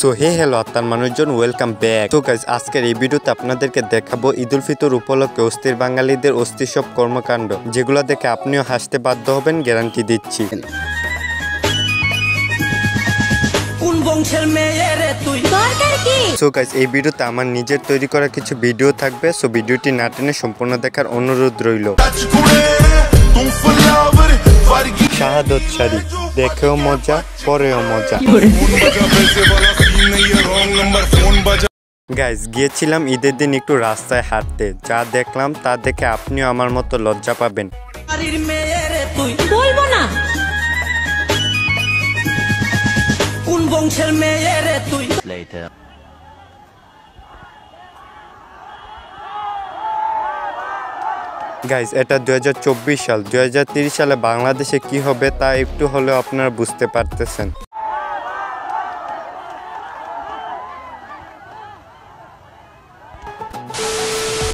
So hey hello আত্মার মানুষজন, welcome back. তো গাইজ, আজকের এই ভিডিওতে আপনাদেরকে দেখাবো ঈদ উল ফিতর উপলক্ষে অস্থির বাঙালিদের অস্থির সব কর্মকাণ্ড, যেগুলো দেখে আপনিও হাসতে বাধ্য হবেন, গ্যারান্টি দিচ্ছি। সো গাইজ, এই ভিডিওতে আমার নিজের তৈরি করা কিছু ভিডিও থাকবে। সো ভিডিওটি না টেনে সম্পূর্ণ দেখার অনুরোধ রইল। শাহাদত শাড়ি, দেখেও মজা, পরেও মজা। গাইজ, গিয়েছিলাম ঈদের দিন একটু রাস্তায় হাঁটতে, যা দেখলাম তা দেখে আপনিও আমার মতো লজ্জা পাবেন। গাইজ, এটা 2024 সাল। 2030 সালে বাংলাদেশে কি হবে তা একটু হলেও আপনারা বুঝতে পারতেছেন।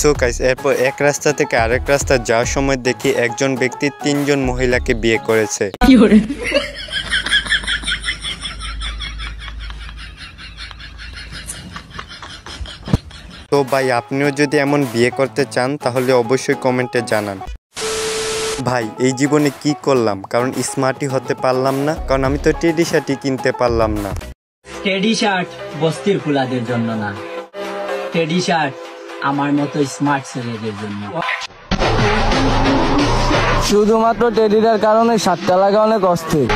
সো গাইজ, এরপর এক রাস্তা থেকে আরেক রাস্তা যাওয়ার সময় দেখি একজন ব্যক্তি 3 জন মহিলাকে বিয়ে করেছে। তো ভাই, আপনিও যদি এমন বিয়ে করতে চান তাহলে অবশ্যই কমেন্টে জানান। ভাই, এই জীবনে কি করলাম, কারণ স্মার্টই হতে পারলাম না, কারণ আমি তো টেডি শার্টই কিনতে পারলাম না। টেডি শার্ট বস্তির ফুলাদের জন্য না, টেডি শার্ট আমার মতো স্মার্ট ছেলেদের জন্য। শুধুমাত্র টেডিটার কারণে শার্টটা লাগা অনেক অস্থির,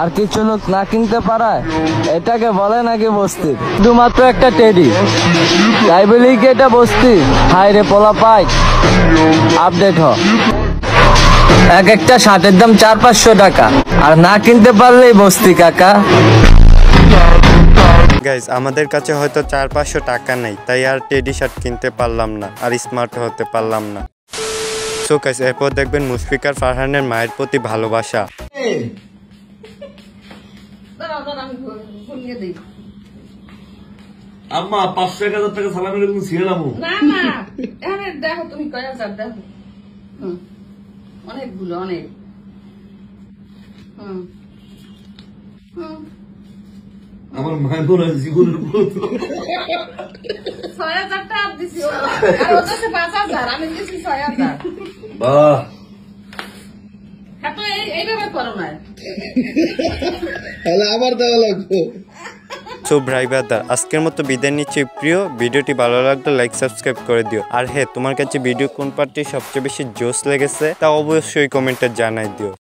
আর কিছু লোক না কিনতে পারায় এটাকে বলে নাকি বস্তির। শুধুমাত্র একটা টেডি, তাই বলি কি এটা বস্তি? হাই রে পোলা পাই, আপডেট হ। এক একটা শার্টের দাম 400-500 টাকা, আর না কিনতে পারলেই বস্তি কাকা। গাইজ, আমাদের কাছে হয়তো 400-500 টাকা নেই, তাই আর টেডি শার্ট কিনতে পারলাম না, আর স্মার্ট হতে পারলাম না। সো গাইজ, এরপর দেখবেন মুশফিকার ফারহানের মায়ের প্রতি ভালোবাসা। আম্মা 500-1000 টাকা সালামি লাগবে ছিঁড়ে নামো। না না, এখানে দেখো তুমি কয় হাজার দেখো। অনেকগুলো, অনেক। আমার মায়ের মনে হয় জীবনের 6,000 টাকা দিছি, আর ওর কাছে 5,000, আমি দিছি 6,000। বাহ, এত এইভাবে করো না। সো ভাই ব্রাদার, আজকের মতো বিদায় নিচ্ছি। প্রিয় ভিডিওটি ভালো লাগলে লাইক সাবস্ক্রাইব করে দিও। আর হ্যাঁ, তোমার কাছে ভিডিও কোন পার্টটি সবচেয়ে বেশি জোশ লেগেছে তা অবশ্যই কমেন্টে জানাই দিও।